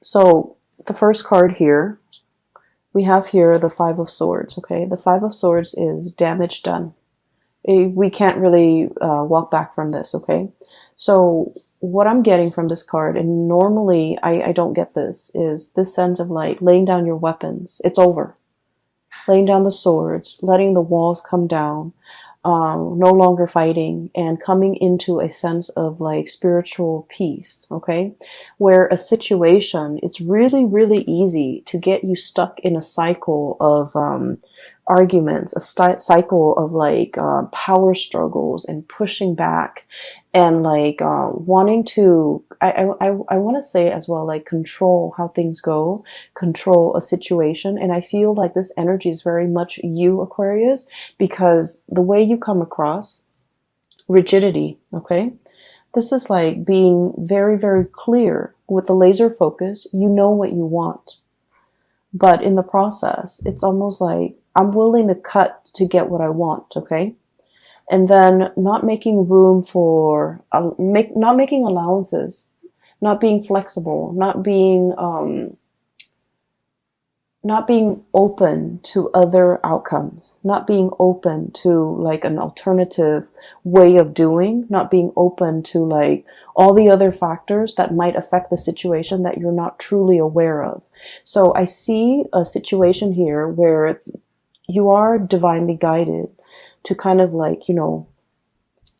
So the first card here, we have here the Five of Swords, okay? The Five of Swords is damage done. We can't really walk back from this, okay? So what I'm getting from this card, and normally I don't get this, is this sense of like laying down your weapons. It's over. Laying down the swords, letting the walls come down, no longer fighting, and coming into a sense of like spiritual peace, okay? Where a situation, it's really, really easy to get you stuck in a cycle of arguments, a cycle of like power struggles and pushing back and like wanting to, I want to say as well, like control how things go, control a situation. And I feel like this energy is very much you, Aquarius, because the way you come across, rigidity, okay? This is like being very, very clear with the laser focus. You know what you want. But in the process, it's almost like I'm willing to cut to get what I want, okay? And then not making room for, not making allowances, not being flexible, not being open to other outcomes, not being open to like an alternative way of doing, not being open to like all the other factors that might affect the situation that you're not truly aware of. So I see a situation here where you are divinely guided to kind of like, you know,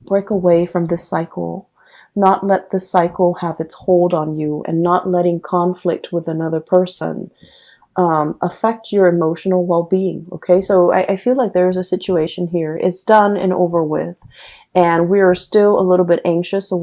break away from this cycle, not let this cycle have its hold on you, and not letting conflict with another person affect your emotional well-being. Okay, so I feel like there's a situation here. It's done and over with, and we are still a little bit anxious, so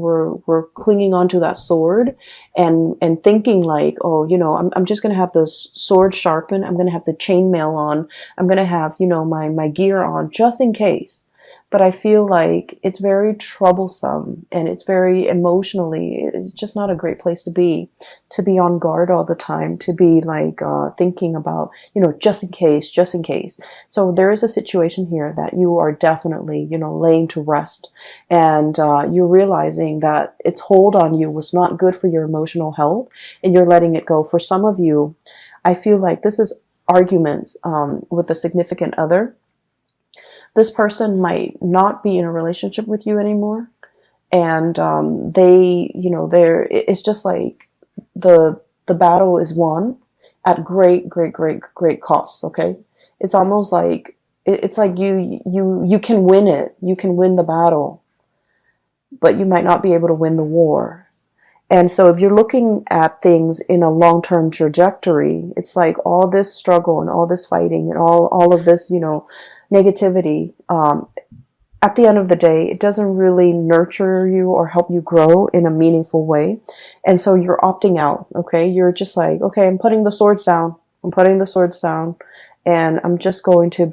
we're clinging onto that sword and thinking like, oh, you know, I'm just gonna have the sword sharpened. I'm gonna have the chainmail on. I'm gonna have, you know, my gear on just in case. But I feel like it's very troublesome and it's very emotionally, it's just not a great place to be on guard all the time, to be like thinking about, you know, just in case, just in case. So there is a situation here that you are definitely, you know, laying to rest, and you're realizing that its hold on you was not good for your emotional health, and you're letting it go. For some of you, I feel like this is arguments with a significant other. This person might not be in a relationship with you anymore, and they, you know, it's just like the battle is won at great costs. Okay, it's almost like it's like you can win it, you can win the battle, but you might not be able to win the war. And so if you're looking at things in a long-term trajectory, it's like all this struggle and all this fighting and all of this, you know, negativity, at the end of the day, it doesn't really nurture you or help you grow in a meaningful way. And so you're opting out, okay? You're just like, okay, I'm putting the swords down. I'm putting the swords down, and I'm just going to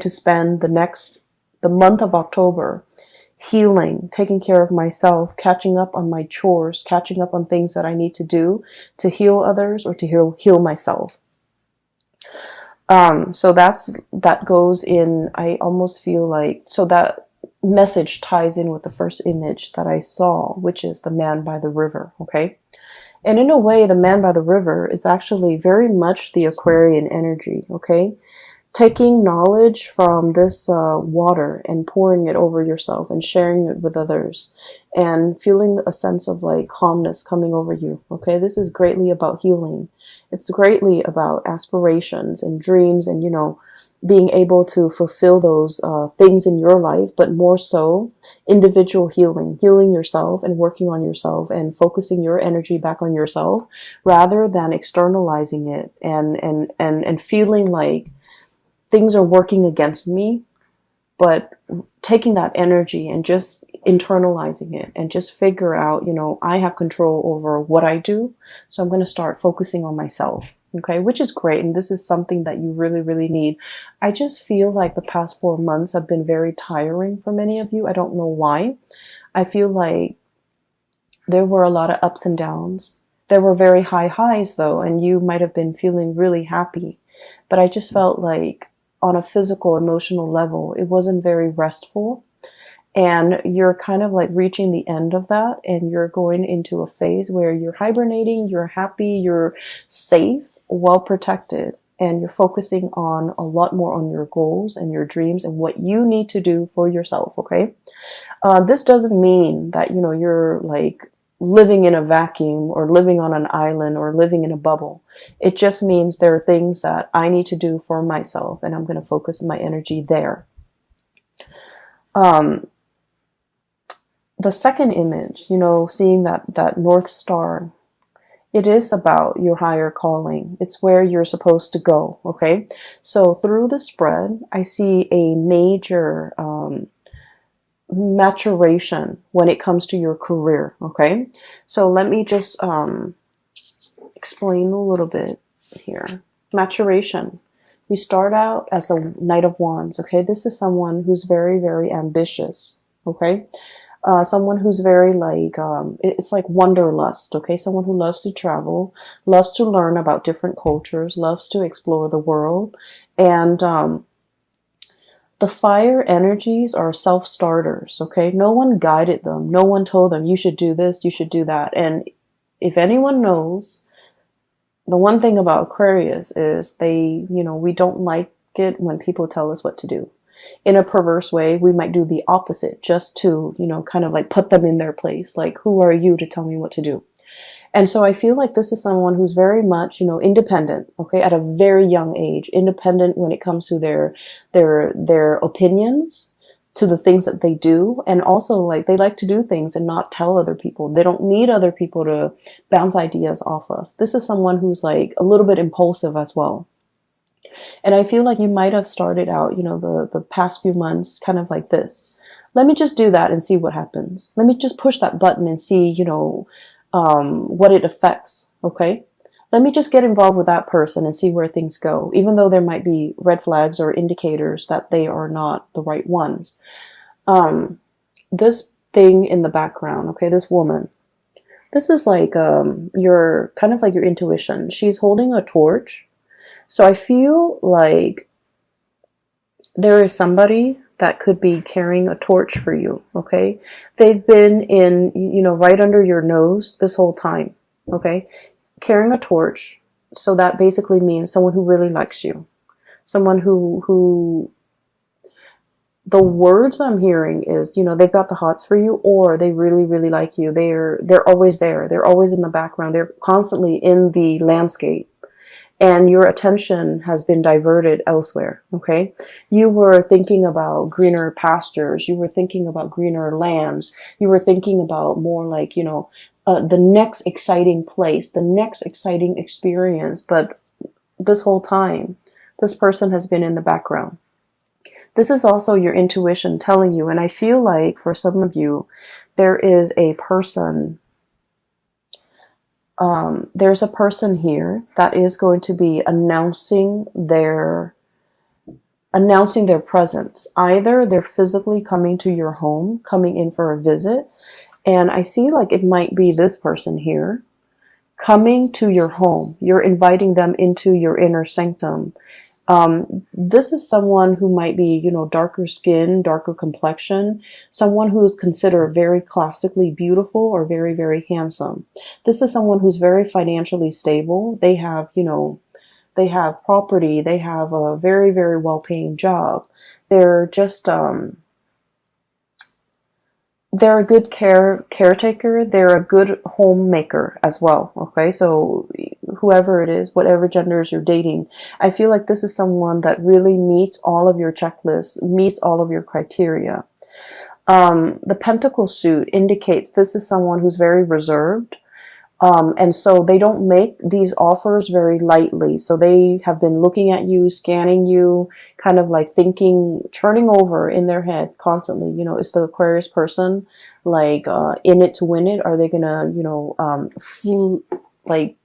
spend the month of October healing, taking care of myself, catching up on my chores, catching up on things that I need to do to heal others or to heal myself. So that goes in, I almost feel like, so that message ties in with the first image that I saw, which is the man by the river, okay? And in a way, the man by the river is actually very much the Aquarian energy, okay? Taking knowledge from this water and pouring it over yourself and sharing it with others and feeling a sense of like calmness coming over you. Okay, this is greatly about healing. It's greatly about aspirations and dreams and, you know, being able to fulfill those things in your life, but more so individual healing yourself and working on yourself and focusing your energy back on yourself rather than externalizing it and feeling like things are working against me, but taking that energy and just internalizing it and just figure out, you know, I have control over what I do. So I'm going to start focusing on myself. Okay, which is great. And this is something that you really, really need. I just feel like the past 4 months have been very tiring for many of you. I don't know why. I feel like there were a lot of ups and downs. There were very high highs though, and you might have been feeling really happy. But I just felt like on a physical, emotional level, it wasn't very restful. And you're kind of like reaching the end of that, and you're going into a phase where you're hibernating, you're happy, you're safe, well protected, and you're focusing on a lot more on your goals and your dreams and what you need to do for yourself, okay? This doesn't mean that, you know, you're like living in a vacuum or living on an island or living in a bubble. It just means there are things that I need to do for myself, and I'm going to focus my energy there. The second image, you know, seeing that North Star, it is about your higher calling. It's where you're supposed to go, okay? So through the spread, I see a major maturation when it comes to your career, okay? So let me just explain a little bit here. Maturation. We start out as a Knight of Wands, okay? This is someone who's very, very ambitious, okay? Someone who's very like, it's like wanderlust, okay? Someone who loves to travel, loves to learn about different cultures, loves to explore the world. And the fire energies are self-starters, okay? No one guided them. No one told them, you should do this, you should do that. And if anyone knows, the one thing about Aquarius is they, you know, we don't like it when people tell us what to do. In a perverse way, we might do the opposite just to, you know, kind of like put them in their place. Like, who are you to tell me what to do? And so I feel like this is someone who's very much, you know, independent, okay, at a very young age, independent when it comes to their opinions, to the things that they do. And also, like, they like to do things and not tell other people. They don't need other people to bounce ideas off of. This is someone who's like a little bit impulsive as well. And I feel like you might have started out, you know, the past few months kind of like this. Let me just do that and see what happens. Let me just push that button and see, you know, what it affects, okay? Let me just get involved with that person and see where things go, even though there might be red flags or indicators that they are not the right ones. This thing in the background, okay, this woman, this is like your kind of like your intuition. She's holding a torch. So I feel like there is somebody that could be carrying a torch for you, okay? They've been in, you know, right under your nose this whole time, okay? Carrying a torch. So that basically means someone who really likes you. Someone who the words I'm hearing is, you know, they've got the hots for you, or they really, really like you. They're always there. They're always in the background. They're constantly in the landscape. And your attention has been diverted elsewhere, okay? You were thinking about greener pastures. You were thinking about greener lands. You were thinking about more like, you know, the next exciting place, the next exciting experience. But this whole time, this person has been in the background. This is also your intuition telling you. And I feel like for some of you, there is a person... there's a person here that is going to be announcing their presence. Either they're physically coming to your home, coming in for a visit, and I see like it might be this person here coming to your home. You're inviting them into your inner sanctum. This is someone who might be, you know, darker skin, darker complexion, someone who is considered very classically beautiful or very, very handsome. This is someone who's very financially stable. They have, you know, they have property. They have a very, very well-paying job. They're just, they're a good caretaker. They're a good homemaker as well. Okay, so whoever it is, whatever genders you're dating, I feel like this is someone that really meets all of your checklists, meets all of your criteria. The Pentacle suit indicates this is someone who's very reserved. And so they don't make these offers very lightly. So they have been looking at you, scanning you, kind of like thinking, turning over in their head constantly. You know, is the Aquarius person like in it to win it? Are they gonna, you know, like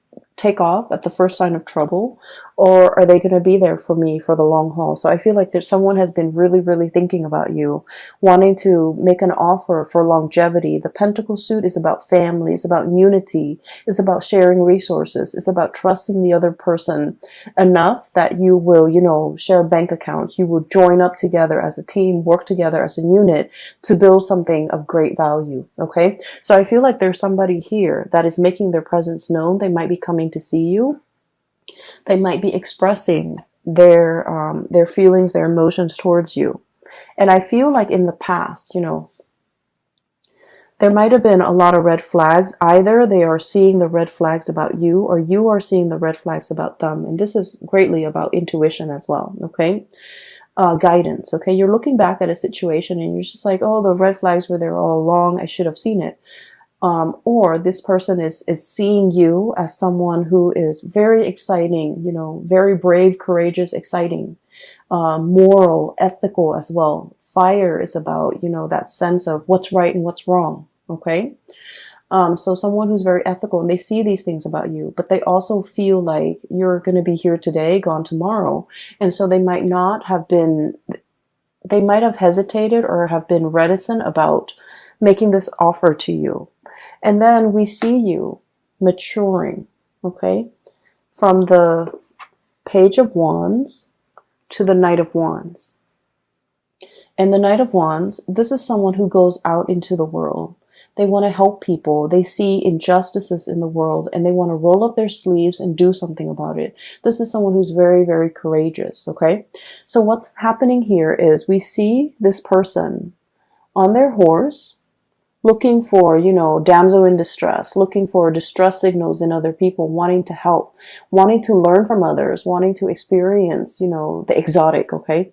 take off at the first sign of trouble, or are they going to be there for me for the long haul? So I feel like there's someone has been really, really thinking about you, wanting to make an offer for longevity. The Pentacle suit is about family, it's about unity, it's about sharing resources, it's about trusting the other person enough that you will, you know, share bank accounts, you will join up together as a team, work together as a unit to build something of great value. Okay, so I feel like there's somebody here that is making their presence known. They might be coming to see you. They might be expressing their feelings, their emotions towards you. And I feel like in the past, you know, there might have been a lot of red flags. Either they are seeing the red flags about you, or you are seeing the red flags about them. And this is greatly about intuition as well. Okay. Guidance. Okay. You're looking back at a situation and you're just like, oh, the red flags were there all along. I should have seen it. Or this person is seeing you as someone who is very exciting, you know, very brave, courageous, exciting, moral, ethical as well. Fire is about, you know, that sense of what's right and what's wrong. Okay. So someone who's very ethical, and they see these things about you, but they also feel like you're going to be here today, gone tomorrow. And so they might not have been, they might have hesitated or have been reticent about making this offer to you. And then we see you maturing, okay, from the Page of Wands to the Knight of Wands. And the Knight of Wands, this is someone who goes out into the world. They want to help people. They see injustices in the world and they want to roll up their sleeves and do something about it. This is someone who's very, very courageous, okay? So what's happening here is we see this person on their horse, looking for, you know, damsel in distress, looking for distress signals in other people, wanting to help, wanting to learn from others, wanting to experience, you know, the exotic, okay?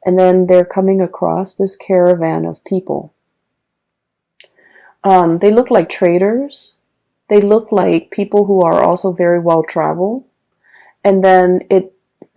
And then they're coming across this caravan of people. They look like traders. They look like people who are also very well traveled. And then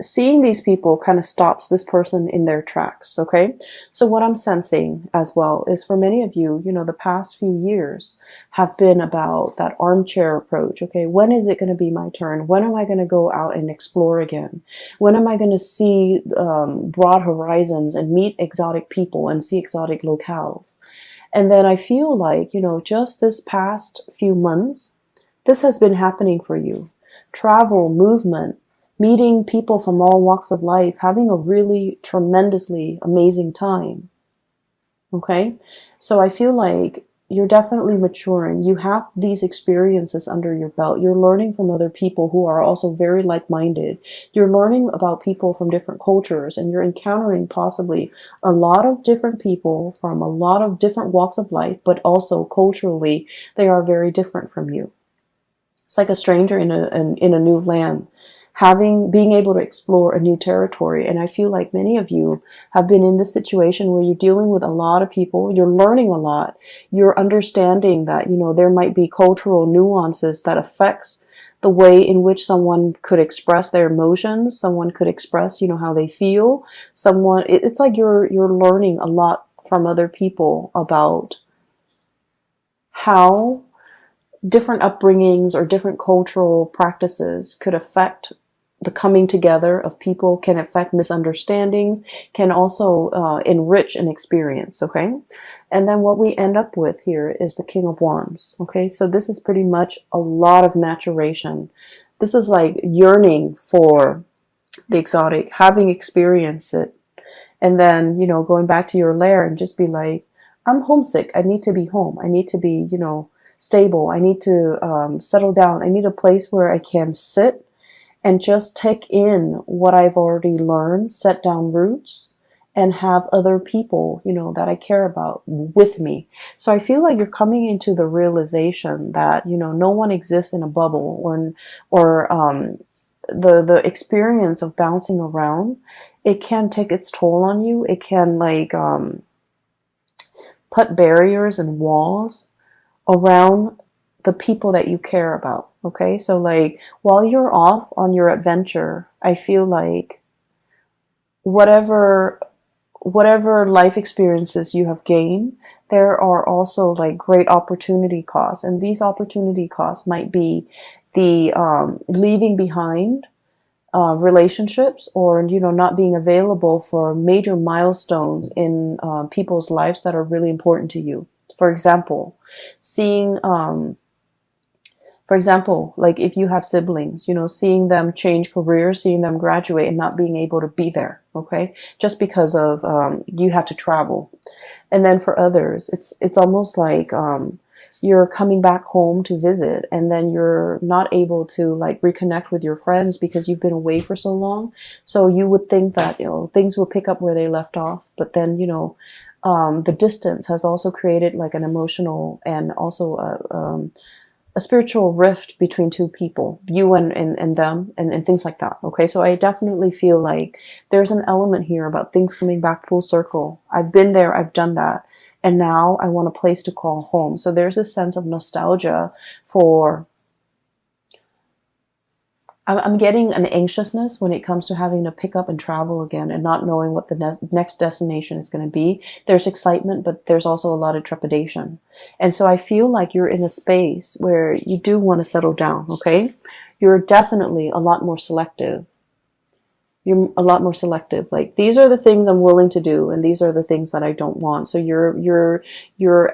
seeing these people kind of stops this person in their tracks, okay? So what I'm sensing as well is for many of you, you know, the past few years have been about that armchair approach, okay? When is it going to be my turn? When am I going to go out and explore again? When am I going to see broad horizons and meet exotic people and see exotic locales? And then I feel like, you know, just this past few months, this has been happening for you. Travel, movement, meeting people from all walks of life, having a really tremendously amazing time. Okay? So I feel like you're definitely maturing. You have these experiences under your belt. You're learning from other people who are also very like-minded. You're learning about people from different cultures, and you're encountering possibly a lot of different people from a lot of different walks of life, but also culturally, they are very different from you. It's like a stranger in a new land, being able to explore a new territory. And I feel like many of you have been in this situation where you're dealing with a lot of people, you're learning a lot, you're understanding that, you know, there might be cultural nuances that affects the way in which someone could express their emotions, someone could express, you know, how they feel, it's like you're learning a lot from other people about how different upbringings or different cultural practices could affect the coming together of people, can affect misunderstandings, can also enrich an experience, okay? And then what we end up with here is the King of Wands, okay? So this is pretty much a lot of maturation. This is like yearning for the exotic, having experienced it, and then, you know, going back to your lair and just be like, I'm homesick. I need to be home. I need to be, you know, stable. I need to settle down. I need a place where I can sit and just take in what I've already learned, set down roots, and have other people, you know, that I care about with me. So I feel like you're coming into the realization that, you know, no one exists in a bubble, or the experience of bouncing around, it can take its toll on you. It can like put barriers and walls around the people that you care about. Okay, so like while you're off on your adventure, I feel like whatever whatever life experiences you have gained, there are also like great opportunity costs. And these opportunity costs might be the leaving behind relationships, or, you know, not being available for major milestones in people's lives that are really important to you. For example, seeing like if you have siblings, you know, seeing them change careers, seeing them graduate and not being able to be there, okay? Just because of you have to travel. And then for others, it's almost like you're coming back home to visit, and then you're not able to like reconnect with your friends because you've been away for so long. So you would think that, you know, things will pick up where they left off, but then, you know, the distance has also created like an emotional and also a spiritual rift between two people, you and them, and things like that. Okay, so I definitely feel like there's an element here about things coming back full circle. I've been there, I've done that, and now I want a place to call home. So there's a sense of nostalgia for, I'm getting an anxiousness when it comes to having to pick up and travel again and not knowing what the next destination is going to be. There's excitement, but there's also a lot of trepidation. And so I feel like you're in a space where you do want to settle down, okay? You're definitely a lot more selective. You're a lot more selective. Like, these are the things I'm willing to do, and these are the things that I don't want. So you're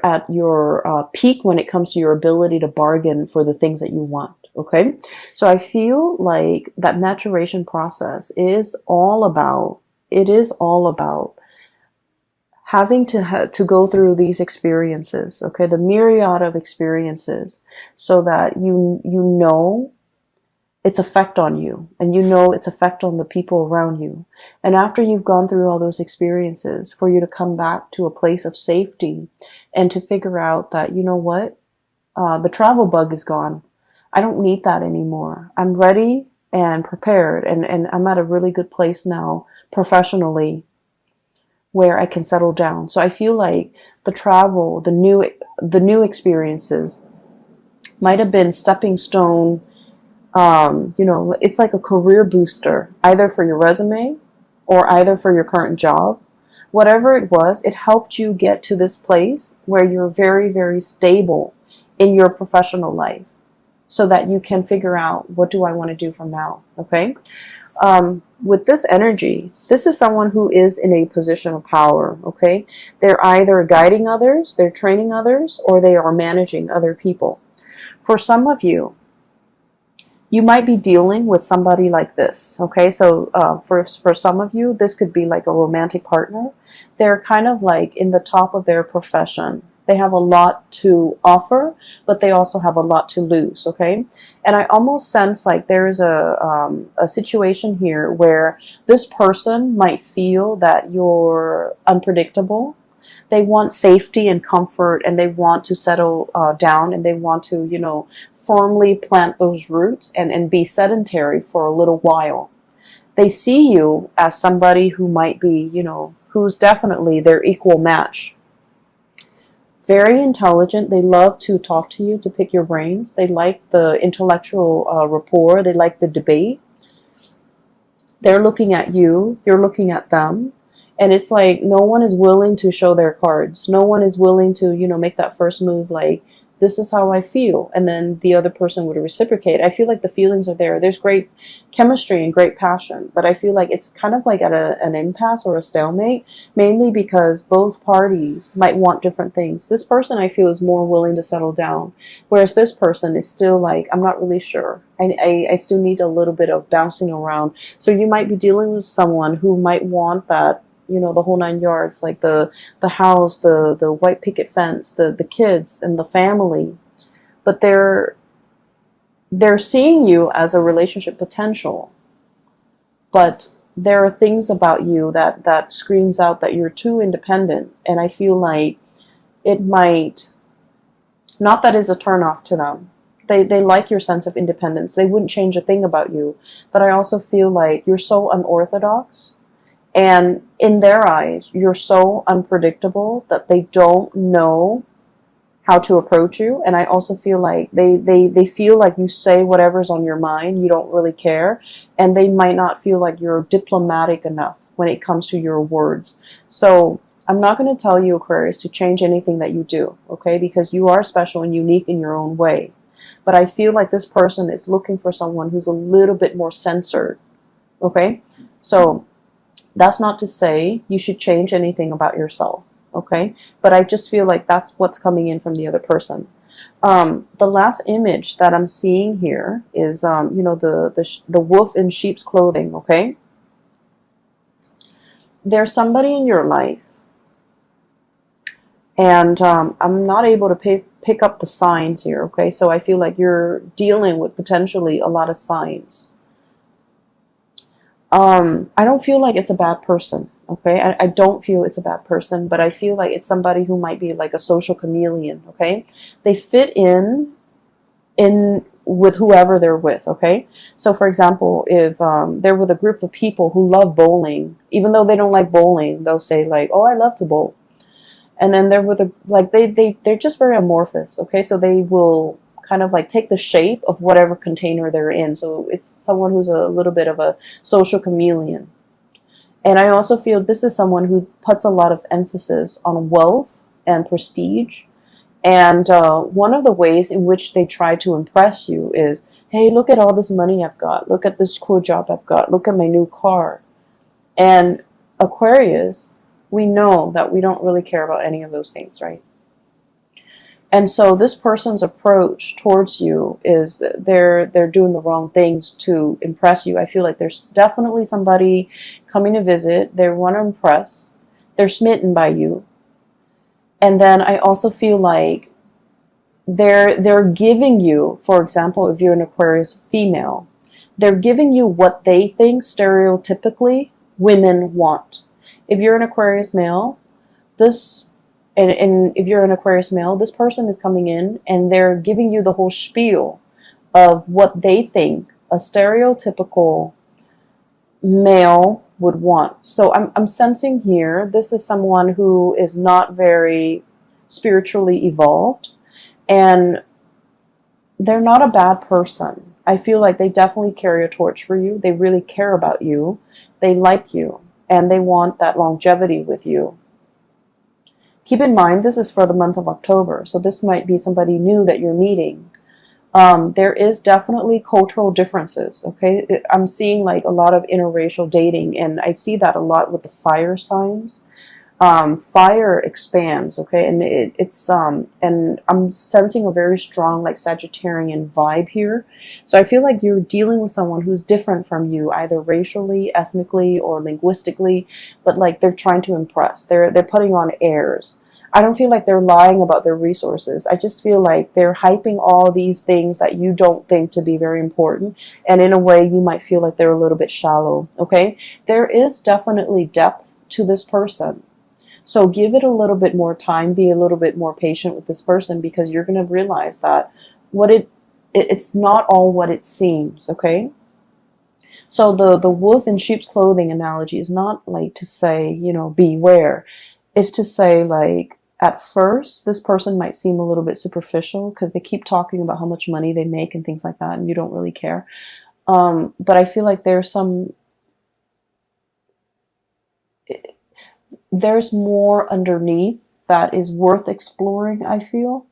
at your peak when it comes to your ability to bargain for the things that you want. Okay, so I feel like that maturation process is all about, having to go through these experiences, okay, the myriad of experiences, so that you know its effect on you, and you know its effect on the people around you. And after you've gone through all those experiences, for you to come back to a place of safety and to figure out that, you know what, the travel bug is gone. I don't need that anymore. I'm ready and prepared, and I'm at a really good place now professionally where I can settle down. So I feel like the travel, the new experiences might have been stepping stone. You know, it's like a career booster, either for your resume or either for your current job. Whatever it was, it helped you get to this place where you're very, very stable in your professional life, so that you can figure out, what do I want to do from now, okay? With this energy, this is someone who is in a position of power, okay? They're either guiding others, they're training others, or they are managing other people. For some of you, you might be dealing with somebody like this, okay? So for some of you, this could be like a romantic partner. They're kind of like in the top of their profession. They have a lot to offer, but they also have a lot to lose, okay? And I almost sense like there is a situation here where this person might feel that you're unpredictable. They want safety and comfort, and they want to settle down, and they want to, you know, firmly plant those roots and be sedentary for a little while. They see you as somebody who might be, you know, who's definitely their equal match. Very intelligent. They love to talk to you, to pick your brains. They like the intellectual rapport. They like the debate. They're looking at you. You're looking at them. And it's like no one is willing to show their cards. No one is willing to, you know, make that first move like, this is how I feel. And then the other person would reciprocate. I feel like the feelings are there. There's great chemistry and great passion. But I feel like it's kind of like at an impasse or a stalemate, mainly because both parties might want different things. This person, I feel, is more willing to settle down, whereas this person is still like, I'm not really sure. I still need a little bit of bouncing around. So you might be dealing with someone who might want that, you know, the whole 9 yards, like the house, the white picket fence, the kids and the family. But they're seeing you as a relationship potential. But there are things about you that screams out that you're too independent. And I feel like it might, not that is a turnoff to them. They like your sense of independence. They wouldn't change a thing about you. But I also feel like you're so unorthodox. And in their eyes, you're so unpredictable that they don't know how to approach you. And I also feel like they feel like you say whatever's on your mind. You don't really care. And they might not feel like you're diplomatic enough when it comes to your words. So I'm not going to tell you, Aquarius, to change anything that you do, okay? Because you are special and unique in your own way. But I feel like this person is looking for someone who's a little bit more censored, okay? So that's not to say you should change anything about yourself, okay? But I just feel like that's what's coming in from the other person. The last image that I'm seeing here is, you know, the wolf in sheep's clothing, okay? There's somebody in your life, and I'm not able to pick up the signs here, okay? So I feel like you're dealing with potentially a lot of signs. I don't feel like it's a bad person, okay? I don't feel it's a bad person, but I feel like it's somebody who might be like a social chameleon, okay? They fit in with whoever they're with, okay? So for example, if they're with a group of people who love bowling, even though they don't like bowling, they'll say like, oh, I love to bowl. And then they're with a, like, they're just very amorphous, okay? So they will kind of like take the shape of whatever container they're in. So it's someone who's a little bit of a social chameleon. And I also feel this is someone who puts a lot of emphasis on wealth and prestige. And one of the ways in which they try to impress you is, hey, look at all this money I've got. Look at this cool job I've got. Look at my new car. And Aquarius, we know that we don't really care about any of those things, right? And so this person's approach towards you is they're doing the wrong things to impress you. I feel like there's definitely somebody coming to visit. They want to impress. They're smitten by you. And then I also feel like they're giving you, for example, if you're an Aquarius female, they're giving you what they think stereotypically women want. If you're an Aquarius male, and if you're an Aquarius male, this person is coming in and they're giving you the whole spiel of what they think a stereotypical male would want. So I'm sensing here, this is someone who is not very spiritually evolved, and they're not a bad person. I feel like they definitely carry a torch for you. They really care about you. They like you. And they want that longevity with you. Keep in mind, this is for the month of October, so this might be somebody new that you're meeting. There is definitely cultural differences, okay? I'm seeing like a lot of interracial dating, and I see that a lot with the fire signs. Fire expands, okay? And and I'm sensing a very strong like Sagittarian vibe here. So I feel like you're dealing with someone who's different from you, either racially, ethnically, or linguistically, but like they're trying to impress. They're putting on airs. I don't feel like they're lying about their resources. I just feel like they're hyping all these things that you don't think to be very important. And in a way, you might feel like they're a little bit shallow, okay? There is definitely depth to this person. So give it a little bit more time, be a little bit more patient with this person, because you're going to realize that it's not all what it seems, okay? So the wolf in sheep's clothing analogy is not like to say, you know, beware. It's to say like, at first, this person might seem a little bit superficial because they keep talking about how much money they make and things like that, and you don't really care. But I feel like there's more underneath that is worth exploring, I feel.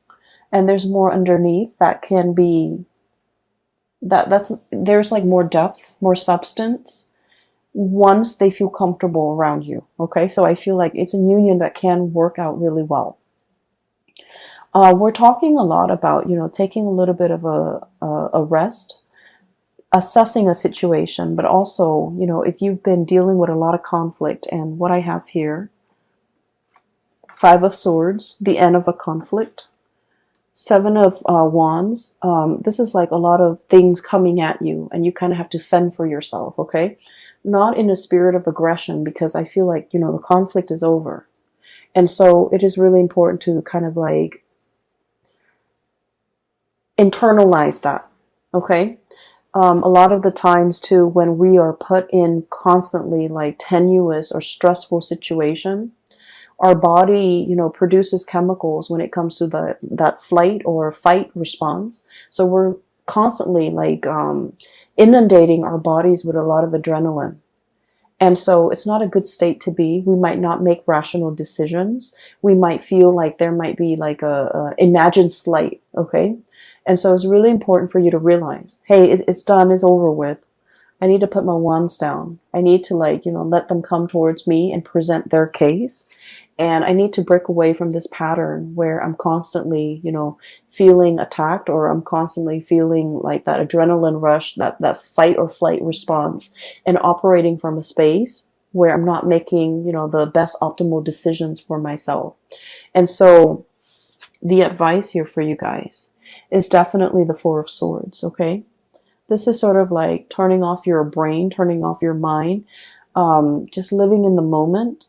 And there's more underneath that can be, there's like more depth, more substance once they feel comfortable around you, okay? So I feel like it's a union that can work out really well. We're talking a lot about, you know, taking a little bit of a rest, assessing a situation, but also, you know, if you've been dealing with a lot of conflict, and what I have here, 5 of Swords, the end of a conflict, 7 of Wands, this is like a lot of things coming at you, and you kind of have to fend for yourself, okay? Not in a spirit of aggression, because I feel like, you know, the conflict is over. And so it is really important to kind of like internalize that, okay? A lot of the times too, when we are put in constantly like tenuous or stressful situation, our body, you know, produces chemicals when it comes to that flight or fight response. So we're constantly like inundating our bodies with a lot of adrenaline. And so it's not a good state to be. We might not make rational decisions. We might feel like there might be like a imagined slight, okay? And so it's really important for you to realize, hey, it's done, it's over with. I need to put my wands down. I need to, like, you know, let them come towards me and present their case. And I need to break away from this pattern where I'm constantly, you know, feeling attacked, or I'm constantly feeling like that adrenaline rush, that fight or flight response, and operating from a space where I'm not making, you know, the best optimal decisions for myself. And so the advice here for you guys is definitely the Four of Swords, okay? This is sort of like turning off your brain, turning off your mind, just living in the moment,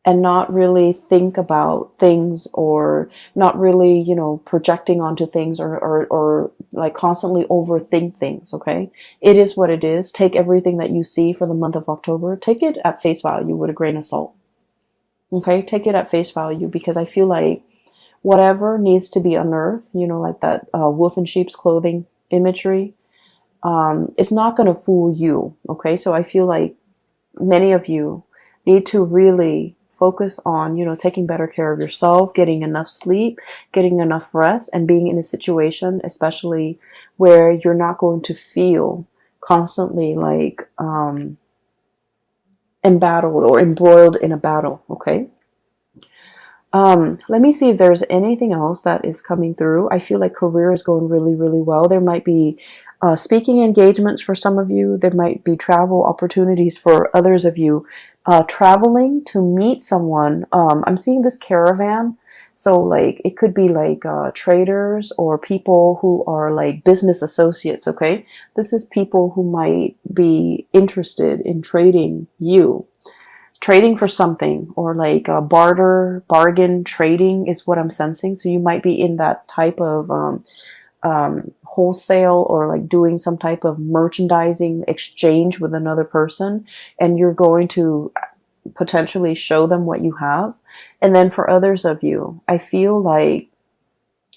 and not really think about things, or not really, you know, projecting onto things, or like constantly overthink things, okay? It is what it is. Take everything that you see for the month of October, take it at face value with a grain of salt, okay? Take it at face value, because I feel like whatever needs to be unearthed, you know, like that wolf in sheep's clothing imagery, it's not going to fool you, okay? So I feel like many of you need to really focus on, you know, taking better care of yourself, getting enough sleep, getting enough rest, and being in a situation, especially where you're not going to feel constantly like embattled or embroiled in a battle, okay? Let me see if there's anything else that is coming through. I feel like career is going really, really well. There might be speaking engagements for some of you. There might be travel opportunities for others of you. Traveling to meet someone. I'm seeing this caravan. So like it could be like traders or people who are like business associates, okay? This is people who might be interested in trading you. Trading for something, or like bargain trading is what I'm sensing. So you might be in that type of wholesale, or like doing some type of merchandising exchange with another person, and you're going to potentially show them what you have. And then for others of you, I feel like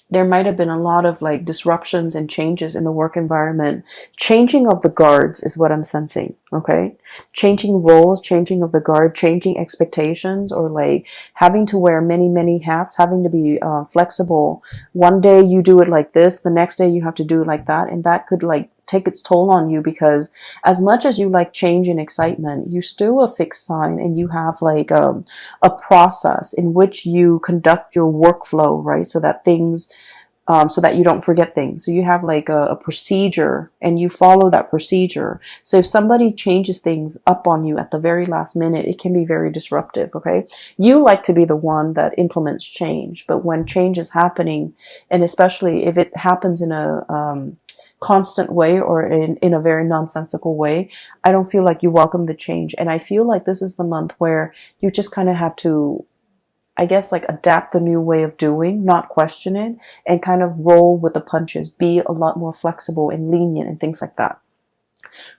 there might have been a lot of like disruptions and changes in the work environment. Changing of the guards is what I'm sensing, okay? Changing roles, changing of the guard, changing expectations, or like having to wear many, many hats, having to be flexible. One day you do it like this, the next day you have to do it like that. And that could like take its toll on you, because as much as you like change and excitement, you're still a fixed sign, and you have like a process in which you conduct your workflow, right? So that things, so that you don't forget things. So you have like a procedure, and you follow that procedure. So if somebody changes things up on you at the very last minute, it can be very disruptive, okay? You like to be the one that implements change, but when change is happening, and especially if it happens in a constant way, or in a very nonsensical way, I don't feel like you welcome the change. And I feel like this is the month where you just kind of have to, I guess, like adapt the new way of doing, not question it, and kind of roll with the punches, be a lot more flexible and lenient and things like that.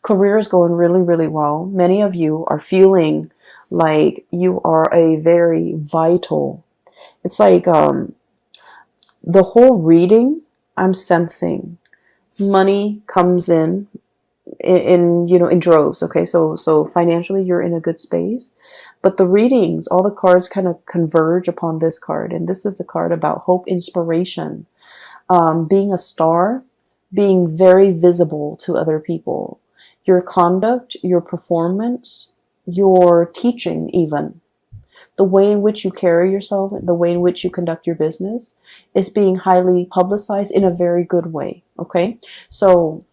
Career is going really, really well. Many of you are feeling like you are a very vital, it's like the whole reading, I'm sensing money comes in you know, in droves, okay? So financially you're in a good space, but the readings, all the cards kind of converge upon this card, and this is the card about hope, inspiration, being a star, being very visible to other people, your conduct, your performance, your teaching, even the way in which you carry yourself, the way in which you conduct your business is being highly publicized in a very good way, okay? So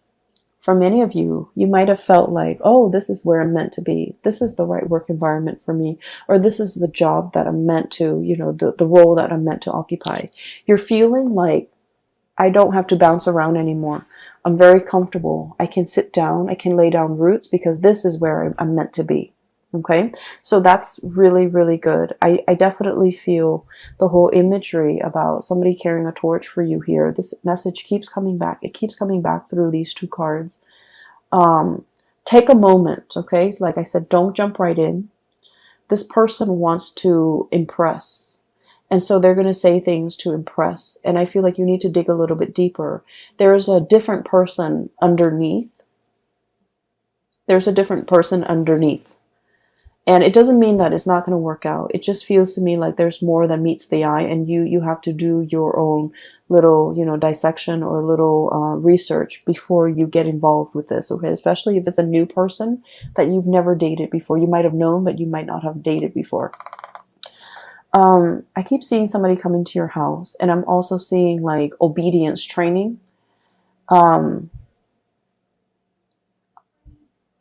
for many of you, you might have felt like, oh, this is where I'm meant to be. This is the right work environment for me. Or this is the job that I'm meant to, you know, the role that I'm meant to occupy. You're feeling like, I don't have to bounce around anymore. I'm very comfortable. I can sit down. I can lay down roots, because this is where I'm meant to be. Okay, so that's really, really good. I definitely feel the whole imagery about somebody carrying a torch for you here. This message keeps coming back. It keeps coming back through these two cards. Take a moment, okay? Like I said, don't jump right in. This person wants to impress, and so they're going to say things to impress. And I feel like you need to dig a little bit deeper. There's a different person underneath There's a different person underneath. And it doesn't mean that it's not going to work out. It just feels to me like there's more than meets the eye, and you have to do your own little, dissection or little research before you get involved with this, okay? Especially if it's a new person that you've never dated before. You might have known, but you might not have dated before. I keep seeing somebody come into your house, and I'm also seeing like obedience training. Um,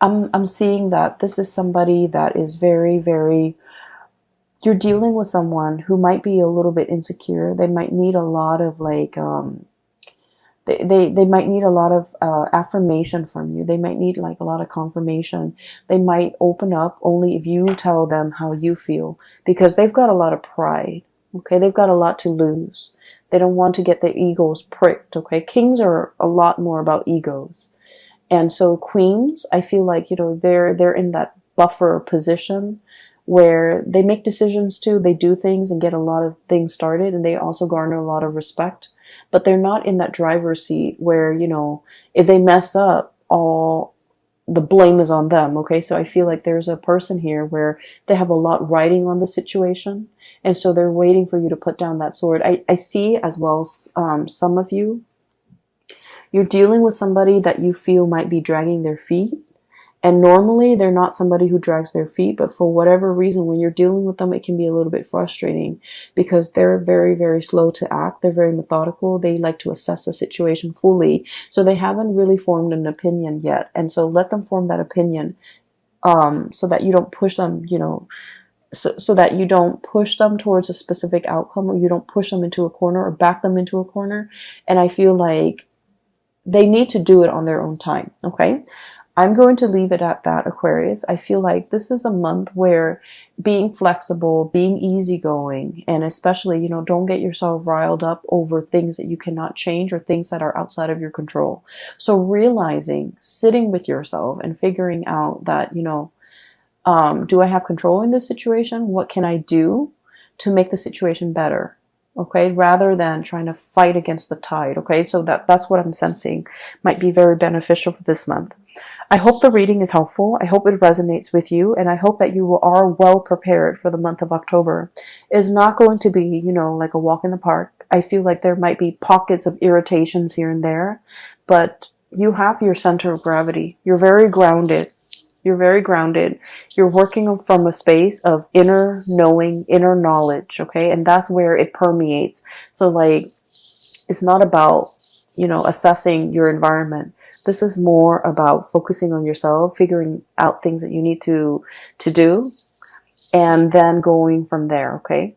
I'm seeing that this is somebody that is very, very, you're dealing with someone who might be a little bit insecure. They might need a lot of like, they might need a lot of affirmation from you. They might need like a lot of confirmation. They might open up only if you tell them how you feel, because they've got a lot of pride. Okay, they've got a lot to lose. They don't want to get their egos pricked. Okay, kings are a lot more about egos. And so queens, I feel like, they're in that buffer position where they make decisions too. They do things and get a lot of things started, and they also garner a lot of respect. But they're not in that driver's seat where, if they mess up, all the blame is on them. Okay, so I feel like there's a person here where they have a lot riding on the situation, and so they're waiting for you to put down that sword. I see as well, some of you, you're dealing with somebody that you feel might be dragging their feet. And normally they're not somebody who drags their feet, but for whatever reason, when you're dealing with them, it can be a little bit frustrating because they're very, very slow to act. They're very methodical. They like to assess the situation fully. So they haven't really formed an opinion yet. And so let them form that opinion, so that you don't push them, so that you don't push them towards a specific outcome, or you don't push them into a corner or back them into a corner. And I feel like they need to do it on their own time, okay? I'm going to leave it at that, Aquarius. I feel like this is a month where being flexible, being easygoing, and especially, don't get yourself riled up over things that you cannot change or things that are outside of your control. So realizing, sitting with yourself and figuring out that, do I have control in this situation? What can I do to make the situation better? Okay, rather than trying to fight against the tide. Okay, so that's what I'm sensing might be very beneficial for this month. I hope the reading is helpful. I hope it resonates with you, and I hope that you are well prepared for the month of October. It's not going to be, like a walk in the park. I feel like there might be pockets of irritations here and there, but you have your center of gravity. You're very grounded. You're very grounded. You're working from a space of inner knowing, inner knowledge, okay? And that's where it permeates. So like, it's not about, assessing your environment. This is more about focusing on yourself, figuring out things that you need to do, and then going from there, okay?